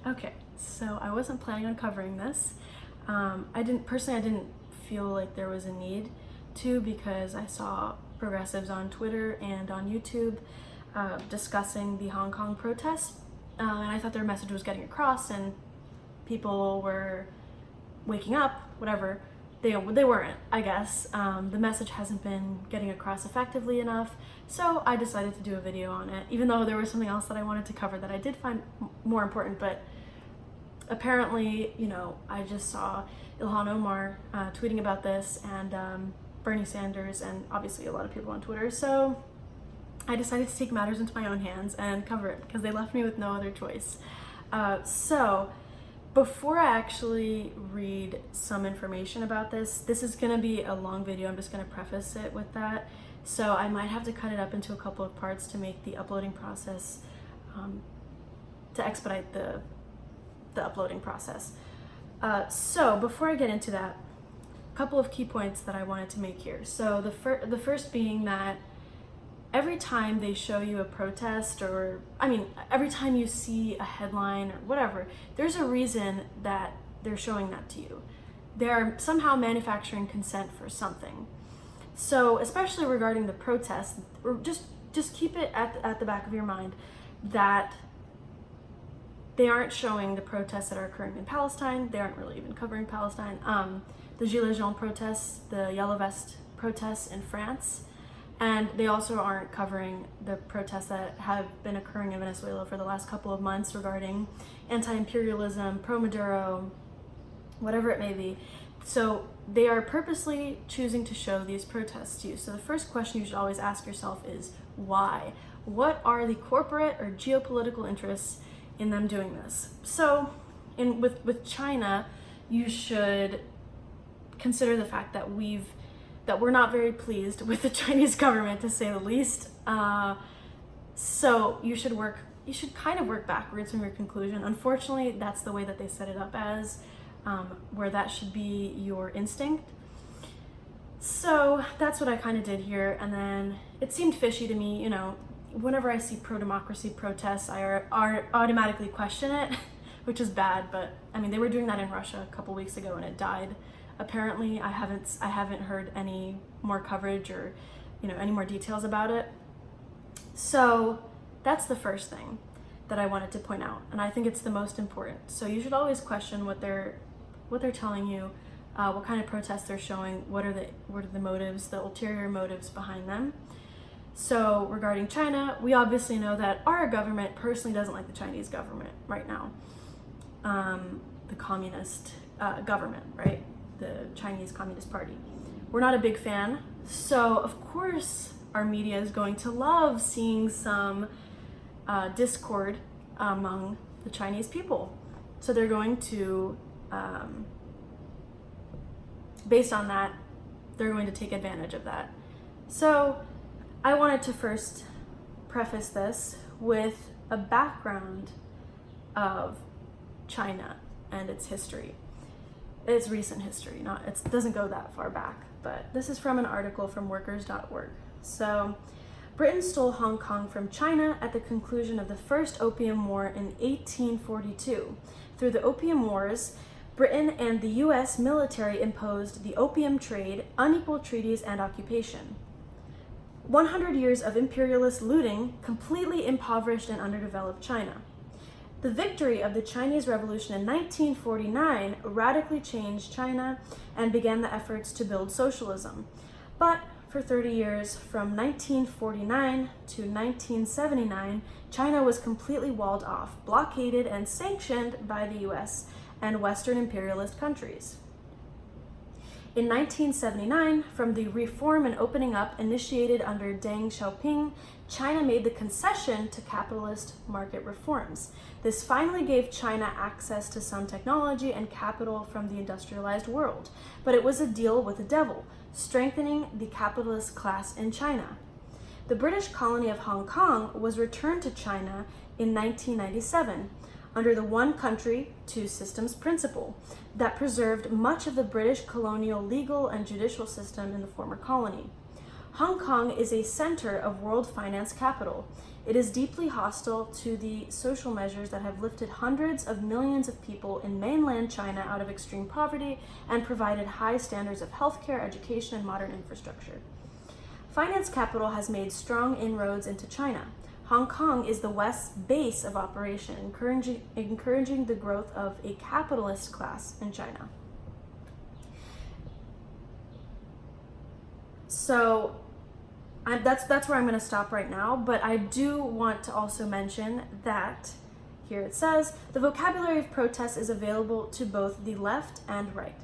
Okay, so I wasn't planning on covering this. I didn't feel like there was a need to, because I saw progressives on Twitter and on YouTube discussing the Hong Kong protests, and I thought their message was getting across and people were waking up, whatever. They weren't, I guess. The message hasn't been getting across effectively enough, so I decided to do a video on it, even though there was something else that I wanted to cover that I did find more important. But apparently, I just saw Ilhan Omar tweeting about this, and Bernie Sanders, and obviously a lot of people on Twitter, so I decided to take matters into my own hands and cover it because they left me with no other choice. So before I actually read some information about this is going to be a long video. I'm just going to preface it with that. So I might have to cut it up into a couple of parts to make the uploading process, to expedite the uploading process. So before I get into that, a couple of key points that I wanted to make here. So the first being that every time they show you a protest, or every time you see a headline or whatever, there's a reason that they're showing that to you. They're somehow manufacturing consent for something. So especially regarding the protests, just keep it at the back of your mind that they aren't showing the protests that are occurring in Palestine. They aren't really even covering Palestine. The Gilets jaunes protests, the Yellow Vest protests in France, and they also aren't covering the protests that have been occurring in Venezuela for the last couple of months regarding anti-imperialism, pro-Maduro, whatever it may be. So they are purposely choosing to show these protests to you. So the first question you should always ask yourself is, why? What are the corporate or geopolitical interests in them doing this? So with China, you should consider the fact that we're not very pleased with the Chinese government, to say the least. So you should kind of work backwards from your conclusion. Unfortunately, that's the way that they set it up as, where that should be your instinct. So that's what I kind of did here, and then it seemed fishy to me. Whenever I see pro-democracy protests, I automatically question it, which is bad, but they were doing that in Russia a couple weeks ago and it died. Apparently, I haven't heard any more coverage or any more details about it. So that's the first thing that I wanted to point out, and I think it's the most important. So you should always question what they're telling you, what kind of protests they're showing, what are the motives, the ulterior motives behind them. So regarding China, we obviously know that our government personally doesn't like the Chinese government right now, the communist government, right? The Chinese Communist Party. We're not a big fan, so of course our media is going to love seeing some discord among the Chinese people. So they're going to, based on that, they're going to take advantage of that. So I wanted to first preface this with a background of China and its history. It's recent history, it doesn't go that far back, but this is from an article from workers.org. So, Britain stole Hong Kong from China at the conclusion of the First Opium War in 1842. Through the Opium Wars, Britain and the US military imposed the opium trade, unequal treaties, and occupation. 100 years of imperialist looting completely impoverished and underdeveloped China. The victory of the Chinese Revolution in 1949 radically changed China and began the efforts to build socialism. But for 30 years, from 1949 to 1979, China was completely walled off, blockaded, and sanctioned by the US and Western imperialist countries. In 1979, from the reform and opening up initiated under Deng Xiaoping, China made the concession to capitalist market reforms. This finally gave China access to some technology and capital from the industrialized world, but it was a deal with the devil, strengthening the capitalist class in China. The British colony of Hong Kong was returned to China in 1997 under the one country, two systems principle that preserved much of the British colonial legal and judicial system in the former colony. Hong Kong is a center of world finance capital. It is deeply hostile to the social measures that have lifted hundreds of millions of people in mainland China out of extreme poverty and provided high standards of healthcare, education, and modern infrastructure. Finance capital has made strong inroads into China. Hong Kong is the West's base of operation, encouraging the growth of a capitalist class in China. So that's where I'm going to stop right now, but I do want to also mention that here it says, the vocabulary of protest is available to both the left and right.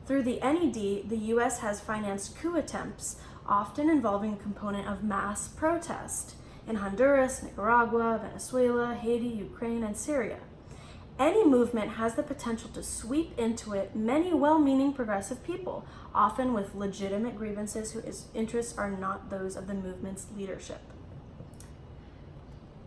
Through the NED, the US has financed coup attempts, often involving a component of mass protest in Honduras, Nicaragua, Venezuela, Haiti, Ukraine, and Syria. Any movement has the potential to sweep into it many well-meaning progressive people, often with legitimate grievances whose interests are not those of the movement's leadership.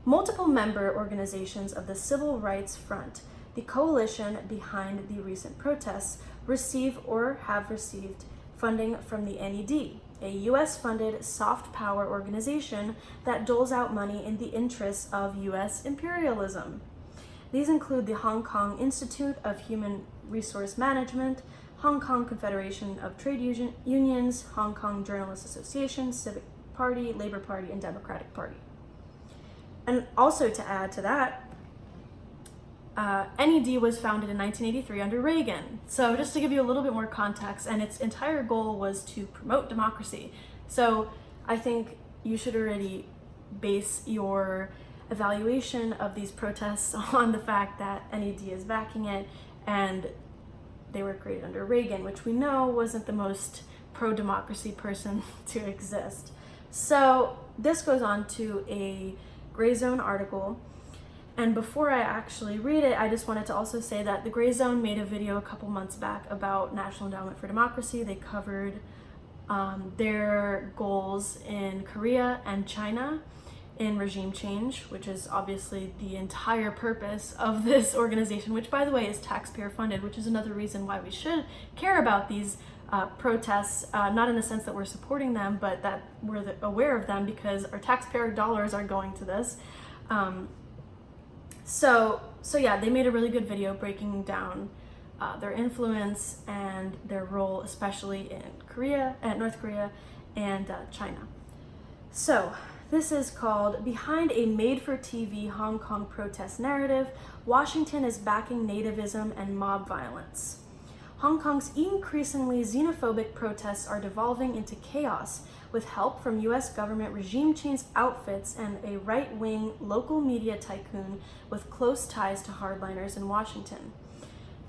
Multiple member organizations of the Civil Rights Front, the coalition behind the recent protests, receive or have received funding from the NED, a US-funded soft power organization that doles out money in the interests of US imperialism. These include the Hong Kong Institute of Human Resource Management, Hong Kong Confederation of Trade Unions, Hong Kong Journalists Association, Civic Party, Labour Party, and Democratic Party. And also to add to that, NED was founded in 1983 under Reagan. So just to give you a little bit more context, and its entire goal was to promote democracy. So I think you should already base your evaluation of these protests on the fact that NED is backing it, and they were created under Reagan, which we know wasn't the most pro-democracy person to exist. So this goes on to a Gray Zone article, and before I actually read it, I just wanted to also say that the Gray Zone made a video a couple months back about National Endowment for Democracy. They covered their goals in Korea and China in regime change, which is obviously the entire purpose of this organization, which by the way is taxpayer funded, which is another reason why we should care about these protests, not in the sense that we're supporting them, but that we're aware of them because our taxpayer dollars are going to this. So yeah, they made a really good video breaking down their influence and their role, especially in North Korea and China. So this is called Behind a Made-for-TV Hong Kong Protest Narrative, Washington is Backing Nativism and Mob Violence. Hong Kong's increasingly xenophobic protests are devolving into chaos with help from US government regime change outfits and a right-wing local media tycoon with close ties to hardliners in Washington.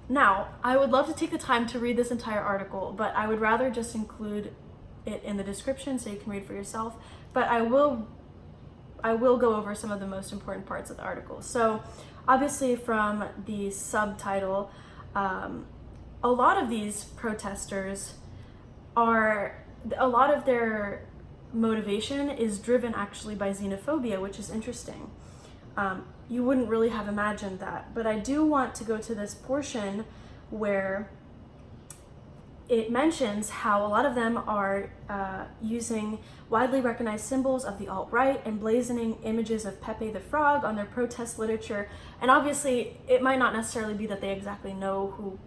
Now, I would love to take the time to read this entire article, but I would rather just include it in the description so you can read for yourself. But I will go over some of the most important parts of the article. So obviously from the subtitle, a lot of these protesters a lot of their motivation is driven actually by xenophobia, which is interesting. You wouldn't really have imagined that, but I do want to go to this portion where it mentions how a lot of them are using widely recognized symbols of the alt-right, emblazoning images of Pepe the Frog on their protest literature. And obviously, it might not necessarily be that they exactly know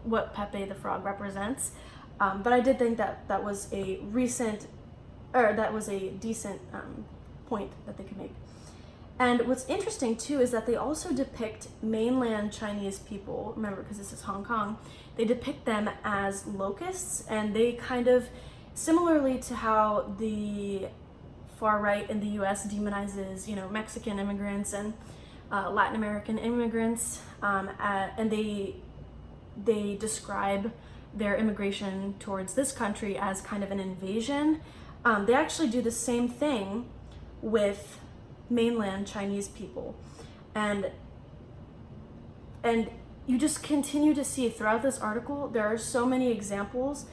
what Pepe the Frog represents, but I did think that was a decent point that they could make. And what's interesting too is that they also depict mainland Chinese people, remember because this is Hong Kong, they depict them as locusts, and they kind of, similarly to how the far right in the US demonizes, Mexican immigrants and Latin American immigrants, and they describe their immigration towards this country as kind of an invasion. They actually do the same thing with mainland Chinese people, and you just continue to see throughout this article there are so many examples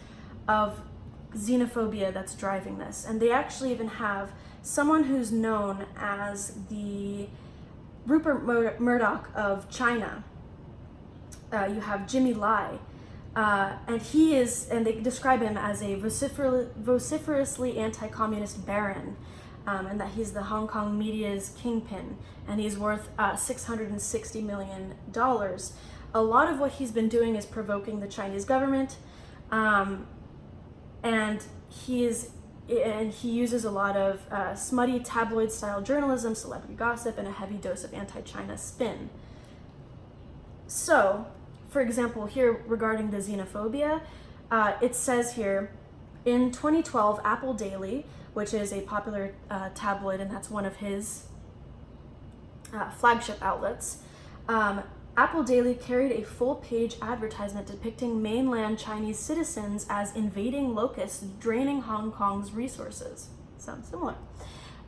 of xenophobia that's driving this. And they actually even have someone who's known as the Rupert Murdoch of China. You have Jimmy Lai, and they describe him as a vociferously anti-communist baron. and that he's the Hong Kong media's kingpin, and he's worth $660 million. A lot of what he's been doing is provoking the Chinese government, and he uses a lot of smutty tabloid-style journalism, celebrity gossip, and a heavy dose of anti-China spin. So, for example, here regarding the xenophobia, it says here, in 2012, Apple Daily, which is a popular tabloid, and that's one of his flagship outlets, Apple Daily carried a full-page advertisement depicting mainland Chinese citizens as invading locusts draining Hong Kong's resources. Sounds similar.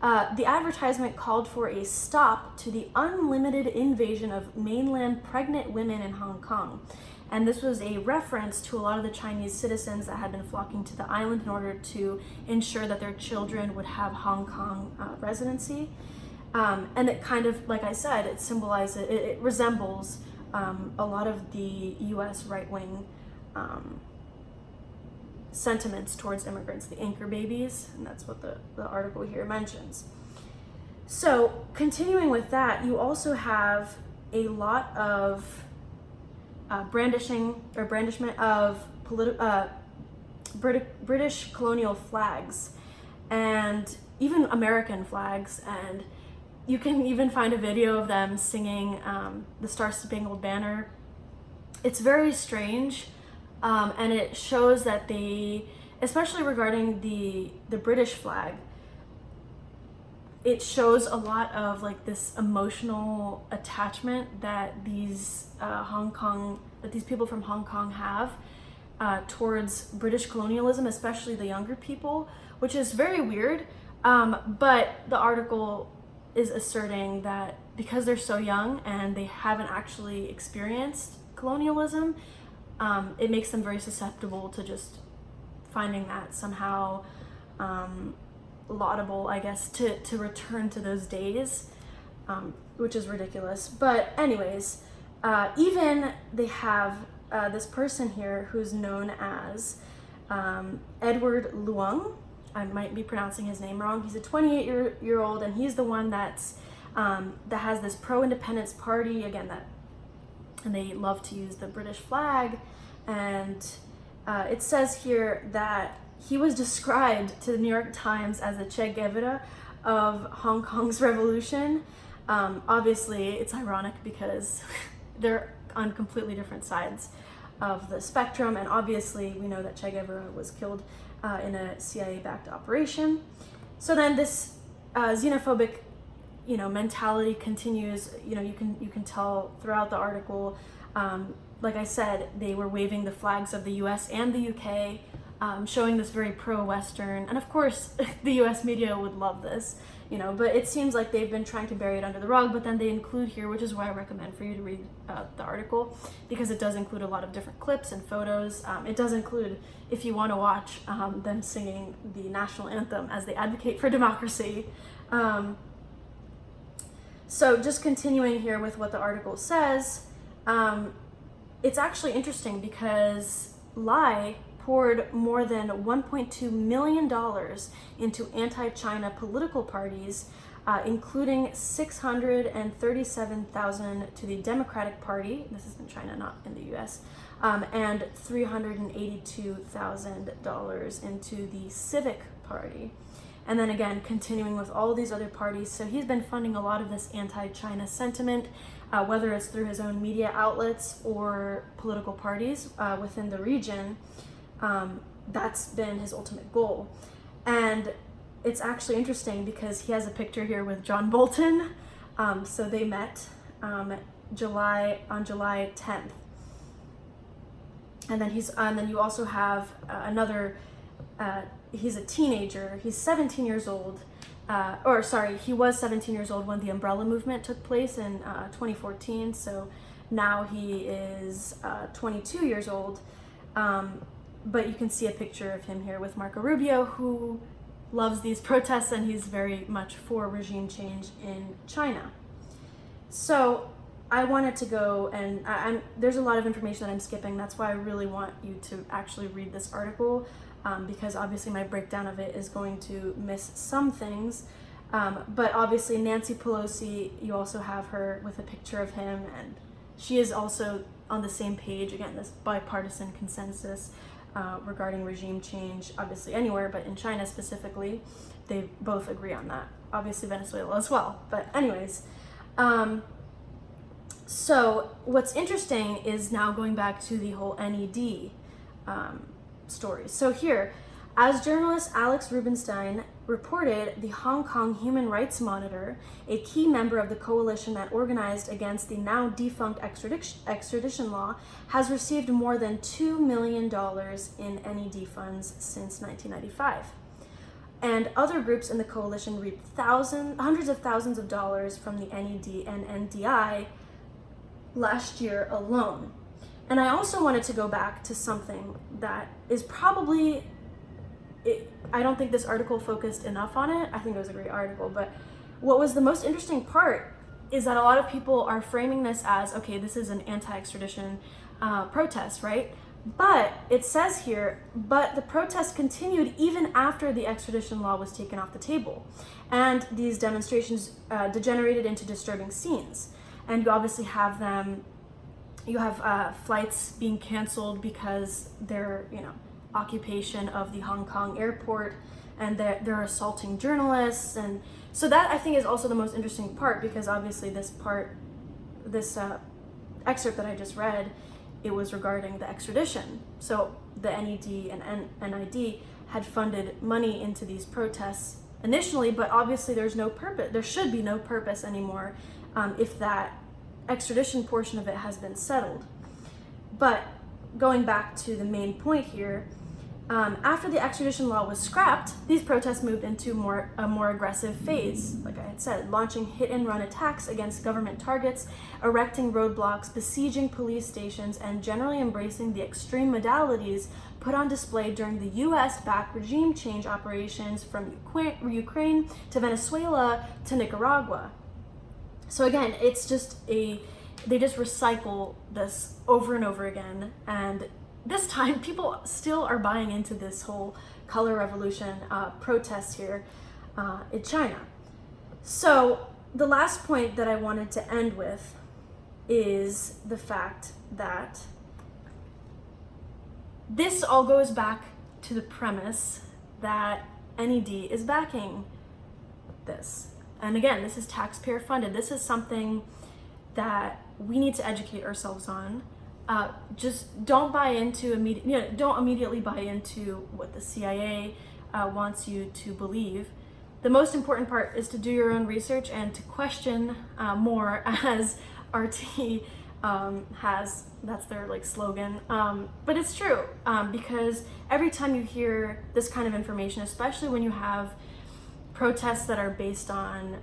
The advertisement called for a stop to the unlimited invasion of mainland pregnant women in Hong Kong. And this was a reference to a lot of the Chinese citizens that had been flocking to the island in order to ensure that their children would have Hong Kong residency. And it kind of, like I said, it symbolizes, it resembles a lot of the US right-wing sentiments towards immigrants, the anchor babies, and that's what the article here mentions. So continuing with that, you also have a lot of brandishment of British colonial flags and even American flags, and you can even find a video of them singing the Star Spangled Banner. It's very strange, and it shows that they, especially regarding the British flag, it shows a lot of like this emotional attachment that these people from Hong Kong have towards British colonialism, especially the younger people, which is very weird. But the article is asserting that because they're so young and they haven't actually experienced colonialism, it makes them very susceptible to just finding that somehow laudable, I guess, to return to those days, which is ridiculous. But anyways, even they have this person here who's known as Edward Leung. I might be pronouncing his name wrong. He's a 28-year-old, and he's the one that has this pro-independence party, again, and they love to use the British flag. And it says here that he was described to the New York Times as the Che Guevara of Hong Kong's revolution. Obviously, it's ironic because they're on completely different sides of the spectrum, and obviously we know that Che Guevara was killed in a CIA-backed operation. So then this xenophobic, mentality continues. You can tell throughout the article. Like I said, they were waving the flags of the U.S. and the U.K., showing this very pro-Western, and of course the US media would love this, but it seems like they've been trying to bury it under the rug. But then they include here, which is why I recommend for you to read the article, because it does include a lot of different clips and photos. It does include, if you want to watch them singing the national anthem as they advocate for democracy. So just continuing here with what the article says, it's actually interesting because Lai poured more than $1.2 million into anti-China political parties, including $637,000 to the Democratic Party, this is in China, not in the US, and $382,000 into the Civic Party. And then again, continuing with all these other parties. So he's been funding a lot of this anti-China sentiment, whether it's through his own media outlets or political parties within the region. That's been his ultimate goal. And it's actually interesting because he has a picture here with John Bolton. So they met on July 10th. And then you also have another, he's a teenager. He's 17 years old. He was 17 years old when the Umbrella Movement took place in 2014. So now he is 22 years old. But you can see a picture of him here with Marco Rubio, who loves these protests, and he's very much for regime change in China. So I wanted to go, and there's a lot of information that I'm skipping. That's why I really want you to actually read this article, because obviously my breakdown of it is going to miss some things. But obviously Nancy Pelosi, you also have her with a picture of him, and she is also on the same page, again, this bipartisan consensus regarding regime change, obviously anywhere, but in China specifically, they both agree on that. Obviously Venezuela as well. But anyways, so what's interesting is now going back to the whole NED story. So here, as journalist Alex Rubinstein reported, the Hong Kong Human Rights Monitor, a key member of the coalition that organized against the now defunct extradition law, has received more than $2 million in NED funds since 1995. And other groups in the coalition reaped hundreds of thousands of dollars from the NED and NDI last year alone. And I also wanted to go back to something that is probably, I don't think this article focused enough on it. I think it was a great article, but what was the most interesting part is that a lot of people are framing this as, okay, this is an anti-extradition protest, right? But it says here, but the protest continued even after the extradition law was taken off the table. And these demonstrations degenerated into disturbing scenes. And you obviously have flights being canceled because they're, occupation of the Hong Kong airport, and they're assaulting journalists. And so that, I think, is also the most interesting part, because obviously this excerpt that I just read, it was regarding the extradition. So the NED and NID had funded money into these protests initially, but obviously there should be no purpose anymore if that extradition portion of it has been settled. But going back to the main point here, after the extradition law was scrapped, these protests moved into a more aggressive phase, like I had said, launching hit-and-run attacks against government targets, erecting roadblocks, besieging police stations, and generally embracing the extreme modalities put on display during the US-backed regime change operations from Ukraine to Venezuela to Nicaragua. So again, it's just they just recycle this over and over again, and this time people still are buying into this whole color revolution protest here in China. So the last point that I wanted to end with is the fact that this all goes back to the premise that NED is backing this. And again, this is taxpayer funded. This is something that we need to educate ourselves on. Just don't buy into don't immediately buy into what the CIA wants you to believe. The most important part is to do your own research and to question more, as RT has. That's their slogan. But it's true, because every time you hear this kind of information, especially when you have protests that are based on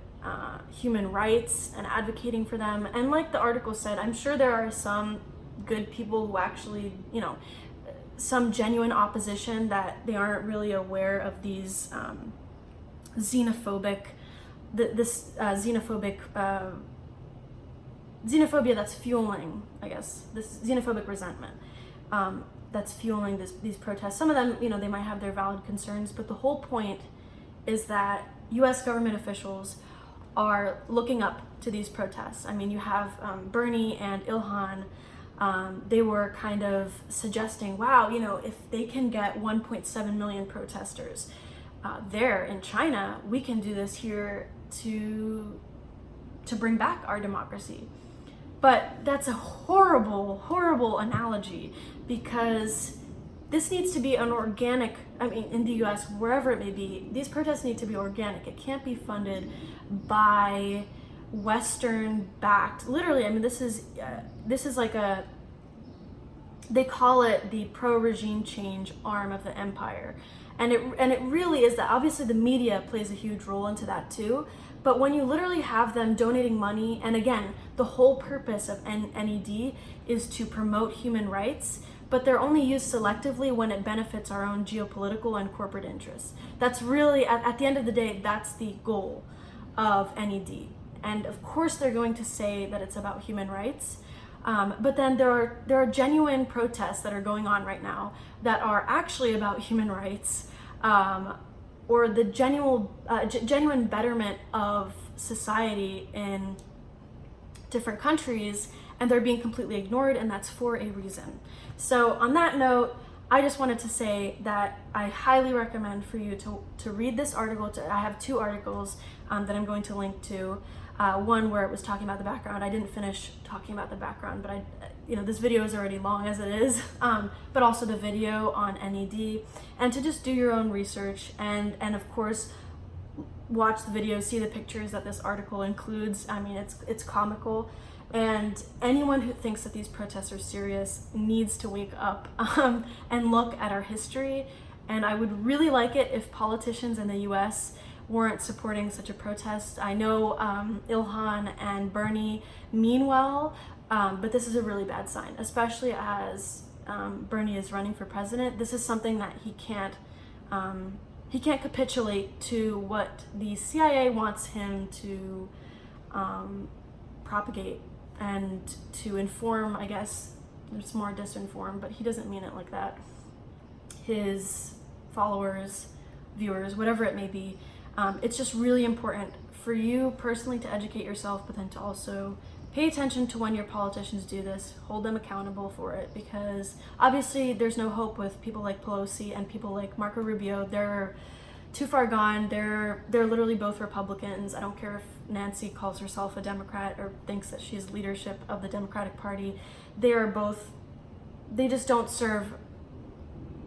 human rights and advocating for them, and like the article said, I'm sure there are some good people who actually, some genuine opposition, that they aren't really aware of these xenophobia that's fueling, I guess, this xenophobic resentment that's fueling these protests. Some of them, they might have their valid concerns, but the whole point is that US government officials are looking up to these protests. I mean, you have Bernie and Ilhan, they were kind of suggesting, wow, if they can get 1.7 million protesters there in China, we can do this here to bring back our democracy. But that's a horrible, horrible analogy, because this needs to be an organic, in the US, wherever it may be, these protests need to be organic. It can't be funded by Western-backed, literally, this is like they call it the pro-regime change arm of the empire. And it really is that. Obviously the media plays a huge role into that too, but when you literally have them donating money, and again, the whole purpose of NED is to promote human rights, but they're only used selectively when it benefits our own geopolitical and corporate interests. That's really, at the end of the day, that's the goal of NED. And of course they're going to say that it's about human rights, but then there are genuine protests that are going on right now that are actually about human rights, or the genuine betterment of society in different countries, and they're being completely ignored, and that's for a reason. So on that note, I just wanted to say that I highly recommend for you to read this article. I have two articles that I'm going to link to. One where it was talking about the background. I didn't finish talking about the background, but this video is already long as it is, but also the video on NED, and to just do your own research and of course watch the video, see the pictures that this article includes. I mean, it's comical, and anyone who thinks that these protests are serious needs to wake up and look at our history. And I would really like it if politicians in the US weren't supporting such a protest. I know Ilhan and Bernie mean well, but this is a really bad sign, especially as Bernie is running for president. This is something that he can't capitulate to what the CIA wants him to propagate and to inform. I guess it's more disinform, but he doesn't mean it like that. His followers, viewers, whatever it may be. It's just really important for you personally to educate yourself, but then to also pay attention to when your politicians do this, hold them accountable for it, because obviously there's no hope with people like Pelosi and people like Marco Rubio. They're too far gone. They're literally both Republicans. I don't care if Nancy calls herself a Democrat or thinks that she's leadership of the Democratic Party. They just don't serve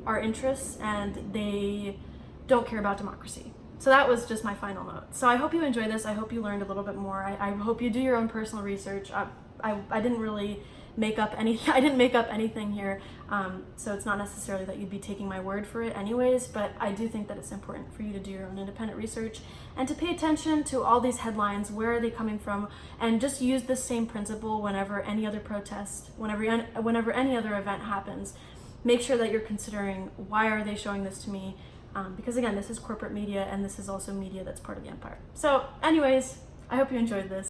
our interests, and they don't care about democracy. So that was just my final note. So I hope you enjoyed this. I hope you learned a little bit more. I hope you do your own personal research. I didn't really make up anything. I didn't make up anything here. So it's not necessarily that you'd be taking my word for it anyways, but I do think that it's important for you to do your own independent research and to pay attention to all these headlines. Where are they coming from? And just use this same principle whenever any other protest, whenever any other event happens. Make sure that you're considering, why are they showing this to me? Because again, this is corporate media, and this is also media that's part of the empire. So anyways, I hope you enjoyed this.